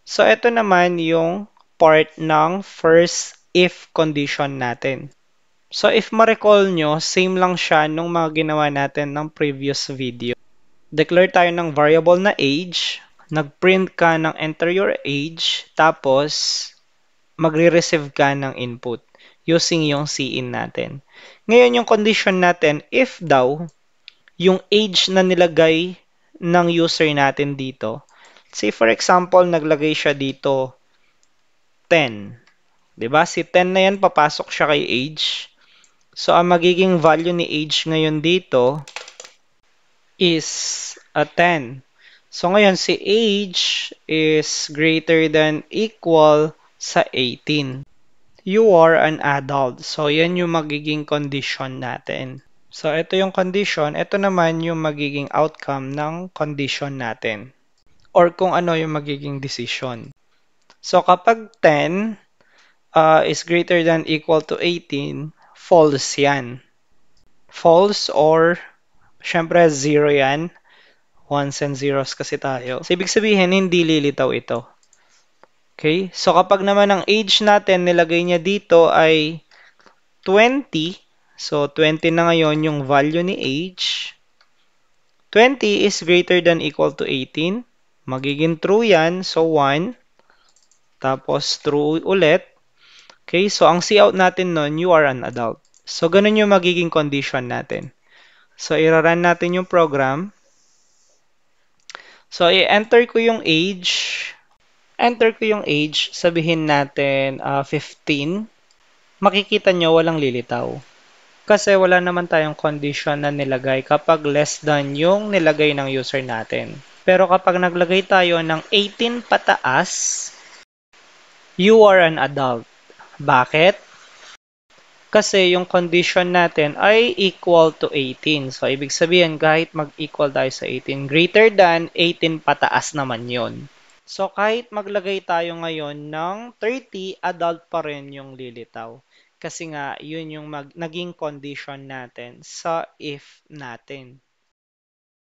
So, ito naman yung part ng first if condition natin. So, if ma-recall nyo, same lang siya nung mga ginawa natin ng previous video. Declare tayo ng variable na age, nag-print ka ng enter your age, tapos magre-receive ka ng input using yung cin natin. Ngayon, yung condition natin, if daw, yung age na nilagay ng user natin dito, say for example, naglagay siya dito 10. 'Di ba? Si 10 na yan, papasok siya kay age. So, ang magiging value ni age ngayon dito is a 10. So, ngayon, si age is greater than equal sa 18. You are an adult. So, yan yung magiging condition natin. So, ito yung condition. Ito naman yung magiging outcome ng condition natin. Or kung ano yung magiging decision. So, kapag 10 is greater than equal to 18, false yan. False or, syempre, 0 yan. Ones and zeros kasi tayo. So, ibig sabihin, hindi lilitaw ito. Okay? So, kapag naman ang age natin, nilagay niya dito ay 20. So, 20 na ngayon yung value ni age. 20 is greater than equal to 18. Magiging true yan. So, 1. Tapos, true ulit. Okay? So, ang cout natin nun, you are an adult. So, ganun yung magiging condition natin. So, i-run natin yung program. So, i-enter ko yung age. Enter ko yung age. Sabihin natin 15. Makikita nyo walang lilitaw. Kasi wala naman tayong condition na nilagay kapag less than yung nilagay ng user natin. Pero kapag naglagay tayo ng 18 pataas, you are an adult. Bakit? Kasi yung condition natin ay equal to 18. So, ibig sabihin, kahit mag-equal tayo sa 18, greater than 18 pataas naman yon. So, kahit maglagay tayo ngayon ng 30, adult pa rin yung lilitaw. Kasi nga, yun yung naging condition natin sa if natin.